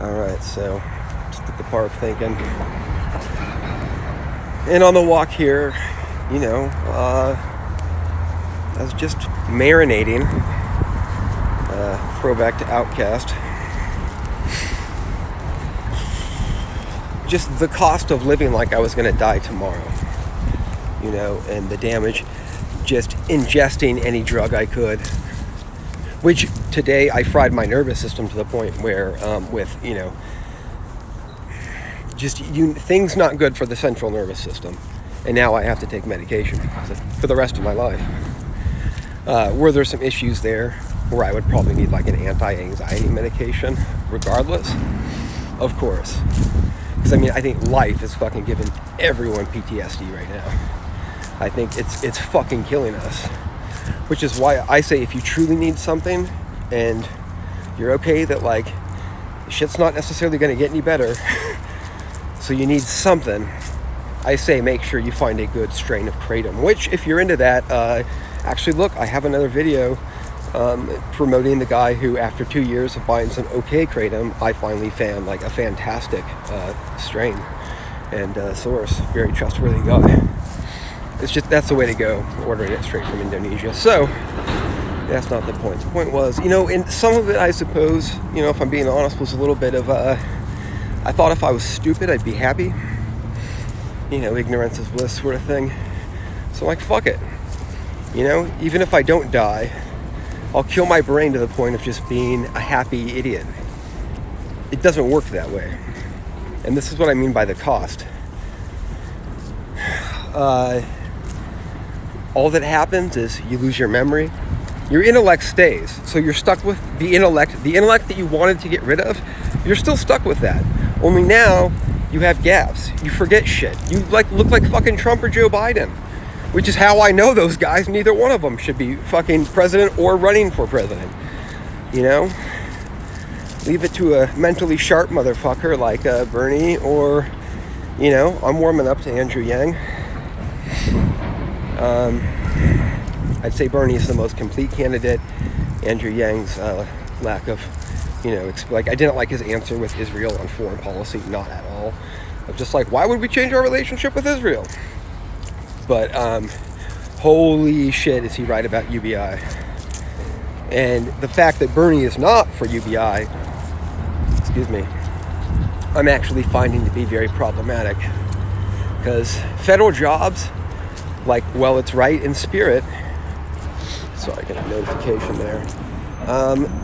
Alright, so just at the park thinking. And on the walk here, I was just marinating. Throwback to Outcast. Just the cost of living like I was going to die tomorrow. And the damage. Just ingesting any drug I could. Which today I fried my nervous system to the point where things not good for the central nervous system. And now I have to take medication for the rest of my life. Were there some issues there where I would probably need like an anti-anxiety medication regardless? Of course. Because I think life is fucking giving everyone PTSD right now. I think it's fucking killing us. Which is why I say if you truly need something and you're okay that like shit's not necessarily going to get any better, so you need something, I say make sure you find a good strain of kratom. Which, if you're into that, actually look, I have another video promoting the guy who, after 2 years of buying some okay kratom, I finally found like a fantastic strain and source. Very trustworthy guy. It's just, that's the way to go, ordering it straight from Indonesia. So, that's not the point. The point was, and some of it, I suppose, if I'm being honest, was a little bit of I thought if I was stupid, I'd be happy. Ignorance is bliss sort of thing. So, like, fuck it. Even if I don't die, I'll kill my brain to the point of just being a happy idiot. It doesn't work that way. And this is what I mean by the cost. All that happens is you lose your memory. Your intellect stays. So you're stuck with the intellect. The intellect that you wanted to get rid of, you're still stuck with that. Only now you have gaps. You forget shit. You look like fucking Trump or Joe Biden. Which is how I know those guys. Neither one of them should be fucking president or running for president. Leave it to a mentally sharp motherfucker like Bernie or, I'm warming up to Andrew Yang. I'd say Bernie is the most complete candidate. Andrew Yang's lack of, I didn't like his answer with Israel on foreign policy, not at all. I'm just like, why would we change our relationship with Israel? But holy shit, is he right about UBI? And the fact that Bernie is not for UBI, I'm actually finding to be very problematic. Because federal jobs, it's right in spirit. Sorry, I got a notification there.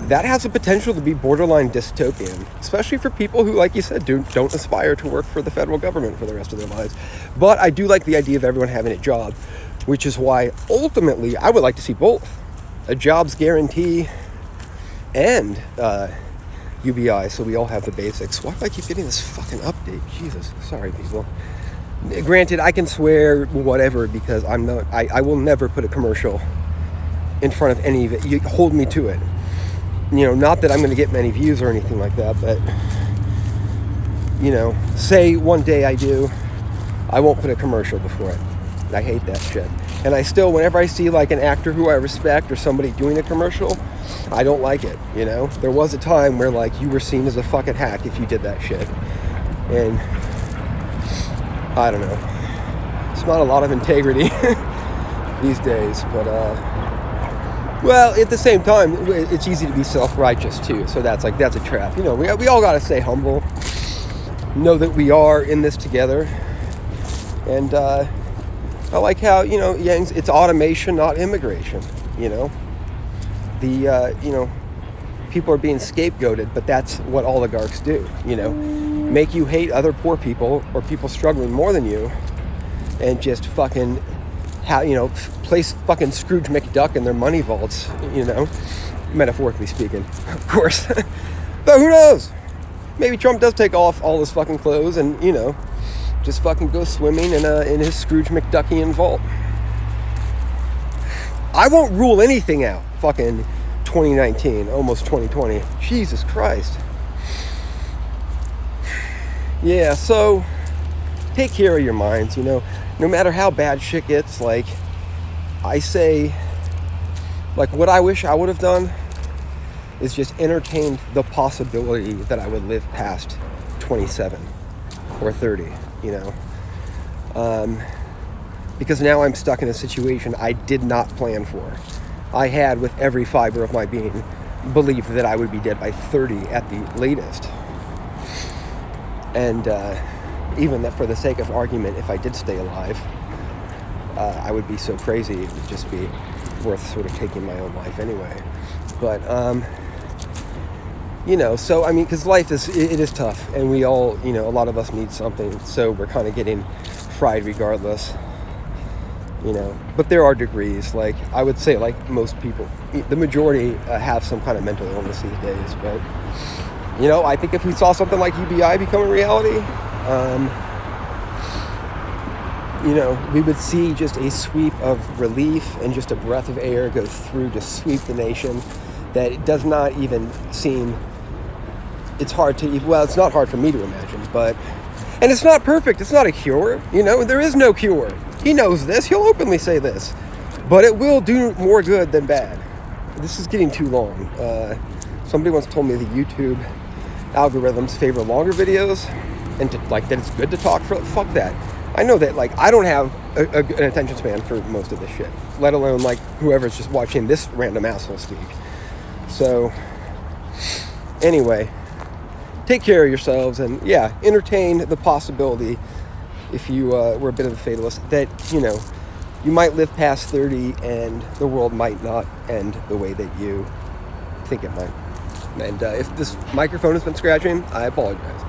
That has the potential to be borderline dystopian, especially for people who, like you said, don't aspire to work for the federal government for the rest of their lives. But I do like the idea of everyone having a job, which is why ultimately I would like to see both a jobs guarantee and UBI, so we all have the basics. Why do I keep getting this fucking update? Jesus, sorry people. Granted, I can swear whatever because I will never put a commercial in front of any of it. You hold me to it. Not that I'm going to get many views or anything like that, but say one day I do, I won't put a commercial before it. I hate that shit. And I still, whenever I see like an actor who I respect or somebody doing a commercial, I don't like it. There was a time where like you were seen as a fucking hack if you did that shit. And I don't know. It's not a lot of integrity these days, but well, at the same time, it's easy to be self-righteous too. So that's a trap. We all got to stay humble. Know that we are in this together. And I like how, Yang's, it's automation, not immigration. People are being scapegoated, but that's what oligarchs do. Make you hate other poor people or people struggling more than you, and just fucking place fucking Scrooge McDuck in their money vaults, metaphorically speaking, of course. But who knows? Maybe Trump does take off all his fucking clothes and, just fucking go swimming in his Scrooge McDuckian vault. I won't rule anything out. Fucking 2019, almost 2020. Jesus Christ. Yeah, so take care of your minds, no matter how bad shit gets. I say, what I wish I would have done is just entertain the possibility that I would live past 27 or 30, you know. Because now I'm stuck in a situation I did not plan for. I had, with every fiber of my being, believed that I would be dead by 30 at the latest. And even that, for the sake of argument, if I did stay alive, I would be so crazy it would just be worth sort of taking my own life anyway. But you know, so I mean, because life is tough, and we all, you know, a lot of us need something, so we're kind of getting fried regardless, you know. But there are degrees. Like, I would say, like most people, the majority have some kind of mental illness these days. But you know, I think if we saw something like UBI become a reality, you know, we would see just a sweep of relief and just a breath of air go through to sweep the nation that it does not even seem, it's hard to, well, it's not hard for me to imagine, but, and it's not perfect, it's not a cure, you know, there is no cure. He knows this, he'll openly say this, but it will do more good than bad. This is getting too long. Somebody once told me the YouTube algorithms favor longer videos, and to, like, that it's good to talk for, fuck that. I know that, like, I don't have an attention span for most of this shit, let alone, like, whoever's just watching this random asshole speak. So, anyway, take care of yourselves, and, yeah, entertain the possibility, if you were a bit of a fatalist, that, you know, you might live past 30 and the world might not end the way that you think it might. And if this microphone has been scratching, I apologize.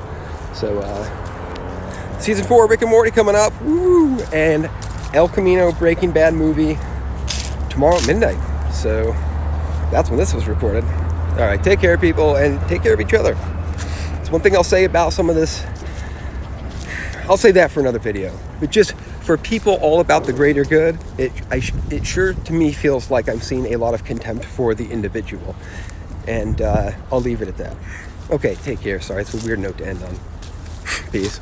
So, Season 4 Rick and Morty coming up. Woo! And El Camino Breaking Bad movie tomorrow at midnight. So that's when this was recorded. All right, take care, people, and take care of each other. It's one thing I'll say about some of this. I'll say that for another video. But just for people all about the greater good, it sure to me feels like I'm seeing a lot of contempt for the individual. And I'll leave it at that. Okay, take care. Sorry, it's a weird note to end on. Peace.